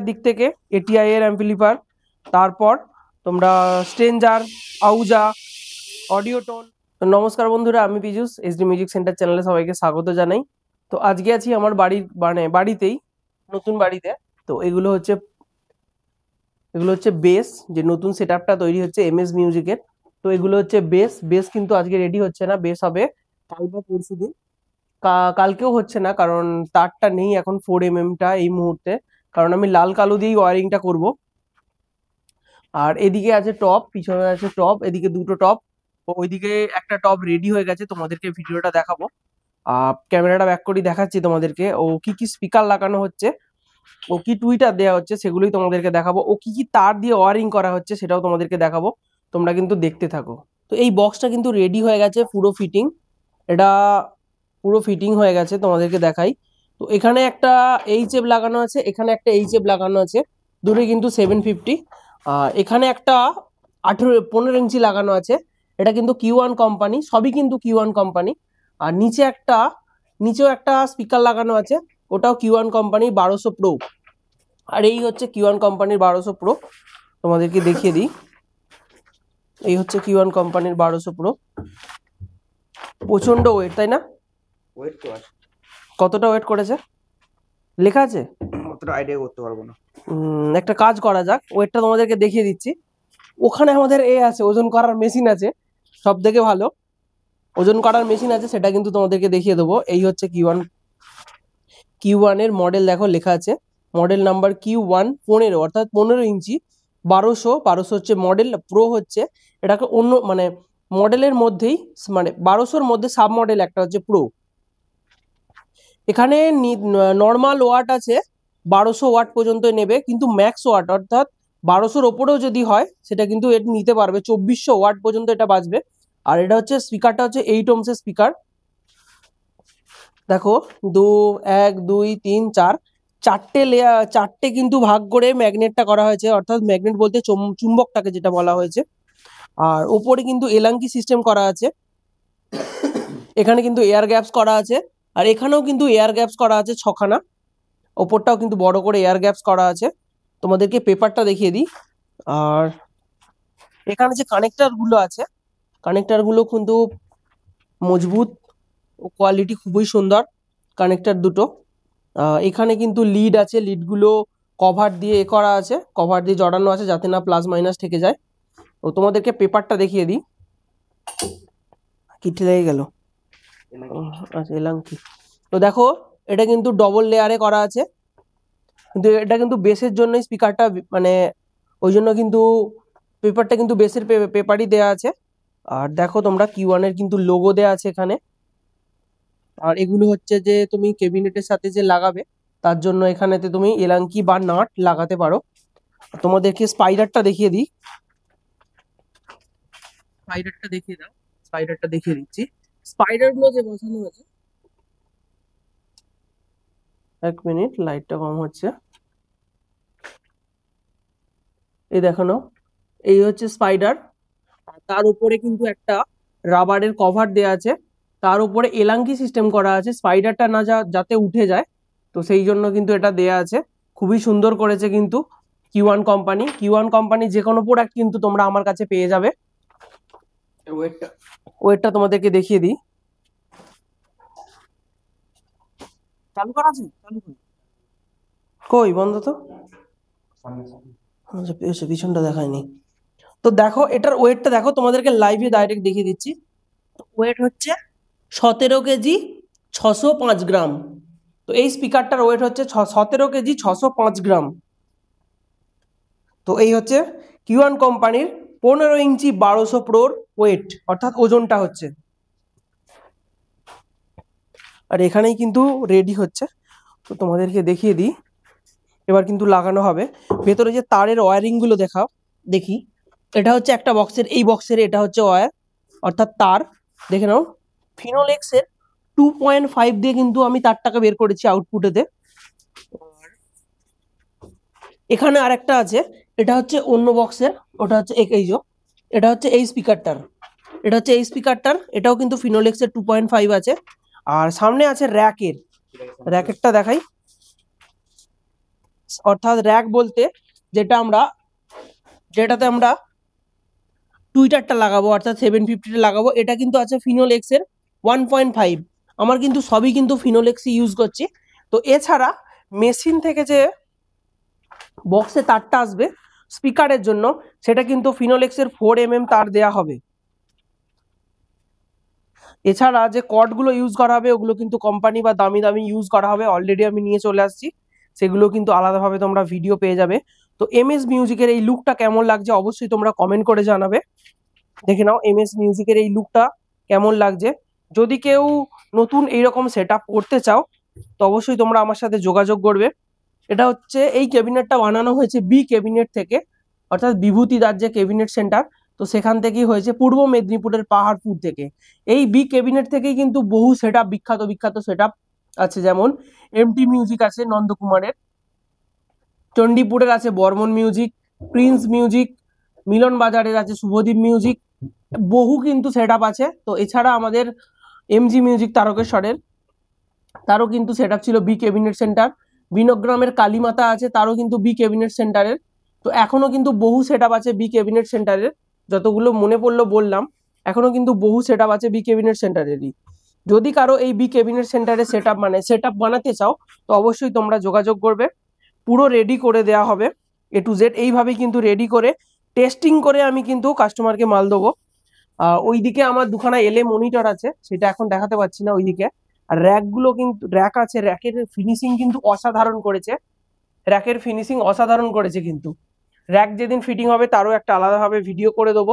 দিক থেকে এটিআই এর অ্যাম্পলিফায়ার, তারপর তোমরা স্ট্রেঞ্জার, আউজা, অডিওটোন। তো নমস্কার বন্ধুরা, আমি পীযূষ, এসডি মিউজিক সেন্টার চ্যানেলে সবাইকে স্বাগত জানাই। তো আজকে আছি আমার বাড়ির বাড়িতেই, নতুন বাড়িতে। তো এগুলো হচ্ছে বেস, যে নতুন সেটআপটা তৈরি হচ্ছে এমএস মিউজিকের। তো এগুলো হচ্ছে বেস কিন্তু আজকে রেডি হচ্ছে না, বেস হবে কাল বা পরশু দিন। কালকেও হচ্ছে না, কারণ তারটা নেই এখন 4mm এই মুহূর্তে, কারণ আমি লাল কালো দিয়েই ওয়ারিংটা করব। আর এদিকে আছে টপ, পিছনে আছে টপ, এদিকে দুটো টপ, ওইদিকে একটা টপ রেডি হয়ে গেছে, তোমাদেরকে ভিডিওটা দেখাবো। ক্যামেরাটা ব্যাক করে দেখাচ্ছি তোমাদেরকে। ও কি কি স্পিকার লাগানো হচ্ছে, ও কি টুইটার দেওয়া হচ্ছে, সেগুলোই তোমাদেরকে দেখাবো। ও কি কি তার দিয়ে ওয়ারিং করা হচ্ছে সেটাও তোমাদেরকে দেখাবো, তোমরা কিন্তু দেখতে থাকো। তো এই বক্সটা কিন্তু রেডি হয়ে গেছে, পুরো ফিটিং। এটা পুরো ফিটিং হয়ে গেছে, তোমাদেরকে দেখাই। তো এখানে একটা এইচএফ লাগানো আছে, এখানে একটা এইচএফ লাগানো আছে, দুটোই কিন্তু 750। এখানে একটা 15 ইঞ্চি লাগানো আছে, এটা কিন্তু Q1 কোম্পানি, সবই কিন্তু Q1 কোম্পানি। আর নিচেও একটা স্পিকার লাগানো আছে, ওটাও Q1 কোম্পানি 1200 প্রো। আর এই হচ্ছে Q1 কোম্পানির 1200 প্রো, তোমাদেরকে দেখিয়ে দিই। এই হচ্ছে Q1 কোম্পানির 1200 প্রো। প্রচন্ড ওয়েট, তাই না? ওয়েট তো আছে, কতটা ওয়েট করেছে লেখা আছে? অতটা আইডিয়া করতে পারবো না। একটা কাজ করা যাক, ওয়েটটা তোমাদেরকে দেখিয়ে দিচ্ছি। ওখানে আমাদের আছে, ওজন করার মেশিন আছে, সব থেকে ভালো ওজন করার মেশিন আছে, সেটা কিন্তু তোমাদেরকে দেখিয়ে দেবো। এই হচ্ছে Q1 এর মডেল, দেখো লেখা আছে মডেল নাম্বার Q1 15, অর্থাৎ 15 ইঞ্চি 1200 হচ্ছে মডেল, প্রো হচ্ছে এটাকে অন্য মানে মডেলের মধ্যেই, মানে 1200-র মধ্যে সাব মডেল একটা হচ্ছে প্রো। এখানে নর্মাল ওয়াট আছে 1200 ওয়াট পর্যন্ত নেবে, কিন্তু ম্যাক্স ওয়াট অর্থাৎ 1200-র ওপরেও যদি হয় সেটা কিন্তু এটা নিতে পারবে, 2400 ওয়াট পর্যন্ত এটা বাজবে। আর এটা হচ্ছে স্পিকারটা হচ্ছে 8 ohms স্পিকার। দেখো 1 2 3 4 চারটে কিন্তু ভাগ করে ম্যাগনেটটা করা হয়েছে, অর্থাৎ ম্যাগনেট বলতে চুম্বকটাকে যেটা বলা হয়েছে। আর ওপরে কিন্তু এলাঙ্কি সিস্টেম করা আছে, এখানে কিন্তু এয়ার গ্যাপস করা আছে, আর এখানেও কিন্তু এয়ার গ্যাপস করা আছে 6খানা, ওপরটাও কিন্তু বড় করে এয়ার গ্যাপস করা আছে। তোমাদেরকে পেপারটা দেখিয়ে দিই। আর এখানে যে কানেক্টরগুলো আছে, কানেক্টরগুলো কিন্তু মজবুত ও কোয়ালিটি খুবই সুন্দর কানেক্টর দুটো। এখানে কিন্তু লিড আছে, লিডগুলো কভার দিয়ে করা আছে, কভার দিয়ে জড়ানো আছে যাতে না প্লাস মাইনাস থেকে যায়। তো তোমাদেরকে পেপারটা দেখিয়ে দিই। কিটি লেগে গেল, আচ্ছা এলাঙ্কি। তো দেখো এটা কিন্তু ডবল লেয়ারে করা আছে, কিন্তু এটা কিন্তু বেসের জন্য স্পিকারটা, মানে ওই জন্য কিন্তু পেপারটা কিন্তু বেসের পেপারই দেওয়া আছে। আর দেখো তোমরা Q1 এর কিন্তু লোগো দেওয়া আছে এখানে। আর এগুলো হচ্ছে যে তুমি ক্যাবিনেটের সাথে যে লাগাবে, তার জন্য এখানেতে তুমি এলাঙ্কি বা নাট লাগাতে পারো। তোমাদেরকে স্পাইডারটা দেখিয়ে দিই, স্পাইডারটা দেখিয়ে দাও, স্পাইডারটা দেখিয়ে দিচ্ছি। স্পাইডারগুলো যে বসানো হয়েছে, এক মিনিট লাইটটা কম হচ্ছে, এই দেখানো, এই হচ্ছে স্পাইডার। তার উপরে কিন্তু একটা রাবারের কভার দেওয়া আছে, তার উপরে এলাঙ্কি সিস্টেম করা আছে, স্পাইডারটা না যাতে উঠে যায়, তো সেই জন্য কিন্তু এটা দেয়া আছে। খুবই সুন্দর করেছে কিন্তু Q1 কোম্পানি। যে কোনো প্রোডাক্ট কিন্তু তোমরা আমার কাছে পেয়ে যাবে। ওয়েটটা তোমাদেরকে দেখিয়ে দিই। চালু করা আছে, চালু করি, কই বন্ধ তো, আচ্ছা পিছনটা দেখায়নি। তো দেখো এটার ওয়েটটা দেখো, তোমাদেরকে লাইভে ডাইরেক্ট দেখিয়ে দিচ্ছি। ওয়েট হচ্ছে 17 কেজি 605 গ্রাম। তো এই স্পিকারটার ওয়েট হচ্ছে 17 কেজি 605 গ্রাম। তো এই হচ্ছে Q1 কোম্পানির 15 ইঞ্চি 1200 প্রোর ওয়েট, অর্থাৎ ওজনটা হচ্ছে। আর এখানেই কিন্তু রেডি হচ্ছে, তো তোমাদেরকে দেখিয়ে দিই। এবার কিন্তু লাগানো হবে। ভেতরে যে তারের ওয়ারিং গুলো দেখি। এটা হচ্ছে একটা বক্সের, এই বক্সের এটা হচ্ছে ওয়্যার, অর্থাৎ তার। দেখে নাও, ফিনোলেক্সের 2.5 দিয়ে কিন্তু আমি তারটাকে বের করেছি আউটপুটেতে। এখানে আরেকটা আছে, এটা হচ্ছে অন্য বক্সের, ওটা হচ্ছে এটা হচ্ছে এই স্পিকারটার, এটাও কিন্তু ফিনোলেক্সের 2.5 আছে। আর সামনে আছে র্যাকেরটা দেখাই, অর্থাৎ র্যাক বলতে যেটাতে আমরা টুইটারটা লাগাবো অর্থাৎ 750টা লাগাবো, এটা কিন্তু আছে ফিনোলেক্স এর 1.5। আমার কিন্তু সবই কিন্তু ফিনোলেক্স ইউজ করছি। তো এছাড়া মেশিন থেকে যে বক্সে তারটা আসবে স্পিকারের জন্য, সেটা কিন্তু ফিনোলেক্স এর 4mm তার দেয়া হবে। এছাড়া যে কর্ডগুলো ইউজ করা হবে ওগুলো কিন্তু কোম্পানি বা দামি দামি ইউজ করা হবে, অলরেডি আমি নিয়ে চলে আসছি, সেগুলো কিন্তু আলাদাভাবে তোমরা ভিডিও পেয়ে যাবে। তো এমএস মিউজিকের এই লুকটা কেমন লাগছে অবশ্যই তোমরা কমেন্ট করে জানাবে। দেখে নাও এমএস মিউজিকের এই লুকটা কেমন লাগছে। যদি কেউ নতুন এইরকম সেট আপ করতে চাও তো অবশ্যই তোমরা আমার সাথে যোগাযোগ করবে। এটা হচ্ছে এই ক্যাবিনেটটা বানানো হয়েছে বি ক্যাবিনেট থেকে, অর্থাৎ বিভূতি দাস যে ক্যাবিনেট সেন্টার, তো সেখান থেকেই হয়েছে, পূর্ব মেদিনীপুরের পাহাড়পুর থেকে। এই বি ক্যাবিনেট থেকেই কিন্তু বহু সেট আপ, বিখ্যাত বিখ্যাত সেট আপ আছে, যেমন এমটি মিউজিক আছে নন্দকুমারের, চণ্ডীপুরের আছে বর্মন মিউজিক, প্রিন্স মিউজিক, মিলন বাজারের আছে শুভদীপ মিউজিক, বহু কিন্তু সেট আপ আছে। তো এছাড়া আমাদের এমজি মিউজিক তারকেশ্বরের, তারও কিন্তু সেট আপ ছিল বি ক্যাবিনেট সেন্টার। বিনগ্রামের কালীমাতা আছে, তারও কিন্তু বি ক্যাবিনেট সেন্টারের। তো এখনো কিন্তু বহু সেট আপ আছে বি ক্যাবিনেট সেন্টারের, যতগুলো মনে পড়লো বললাম। এখনো কিন্তু বহু সেট আপ আছে বি ক্যাবিনেট সেন্টারেরই। যদি কারো এই বি ক্যাবিনেট সেন্টারে সেট আপ বানাতে চাও তো অবশ্যই তোমরা যোগাযোগ করবে। পুরো রেডি করে দেওয়া হবে এ টু জেড, এইভাবেই কিন্তু রেডি করে টেস্টিং করে আমি কিন্তু কাস্টমারকে মাল দেবো। ওইদিকে আমার দুখানা এলএ মনিটর আছে, সেটা এখন দেখাতে পাচ্ছি না ওইদিকে। আর র্যাকগুলো কিন্তু র্যাক আছে, র্যাকের ফিনিশিং কিন্তু অসাধারণ করেছে, র্যাকের ফিনিশিং অসাধারণ করেছে কিন্তু। র্যাক যেদিন ফিটিং হবে তারও একটা আলাদাভাবে ভিডিও করে দেবো।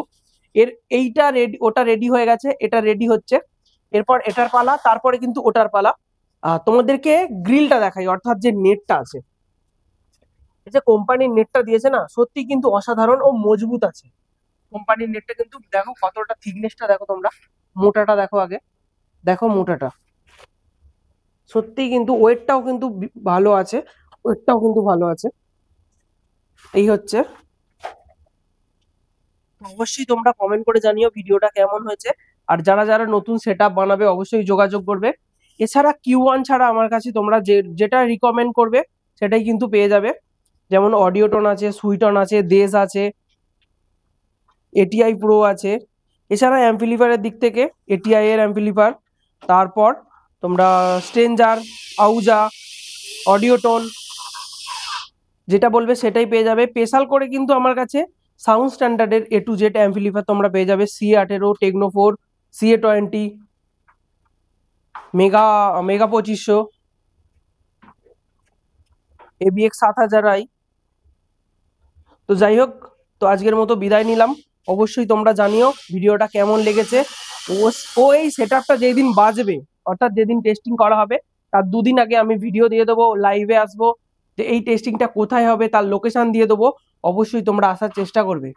এইটা রেডি, ওটা রেডি হয়ে গেছে, এটা রেডি হচ্ছে, এরপর এটার পালা, তারপরে কিন্তু ওটার পালা। তোমাদেরকে গ্রিলটা দেখাই, অর্থাৎ যে নেটটা আছে, এই যে কোম্পানির নেটটা দিয়েছে না, সত্যি কিন্তু অসাধারণ ও মজবুত আছে। কোম্পানির নেটটা কিন্তু দেখো কতটা থিকনেসটা, দেখো তোমরা মোটাটা দেখো আগে, দেখো মোটাটা, সত্যি কিন্তু ওয়েটটাও কিন্তু ভালো আছে, ওয়েটটাও কিন্তু ভালো আছে। এই হচ্ছে, অবশ্যই তোমরা কমেন্ট করে জানিও ভিডিওটা কেমন হয়েছে। আর যারা যারা নতুন সেট আপ বানাবে অবশ্যই যোগাযোগ করবে। এছাড়া Q1 ছাড়া আমার কাছে তোমরা যেটা রিকমেন্ড করবে সেটাই কিন্তু পেয়ে যাবে, যেমন অডিওটন আছে, সুইটন আছে, দেশ আছে, এটিআই প্রো আছে। এছাড়া অ্যাম্পলিফায়ারের দিক থেকে এটিআই এর অ্যাম্পলিফায়ার, তারপর তোমরা স্ট্রেঞ্জার, আউজা, অডিওটন যেটা বলবে সেটাই পেয়ে যাবে। স্পেশাল করে কিন্তু আমার কাছে sound স্ট্যান্ডার্ডের A to Z amplifier তোমরা পেয়ে যাবে, CA18, টেকনো4, CA20, mega 2500, ABX 7000i। তো যাই হোক, তো আজকের মতো বিদায় নিলাম। অবশ্যই তোমরা জানিও ভিডিওটা কেমন লেগেছে। ও এই সেট আপটা যেদিন বাজবে, অর্থাৎ যেদিন টেস্টিং করা হবে তার দুদিন আগে আমি ভিডিও দিয়ে দেবো, লাইভে আসবো, যে এই টেস্টিংটা কোথায় হবে তার লোকেশন দিয়ে দেবো। অবশ্যই তোমরা আসার চেষ্টা করবে।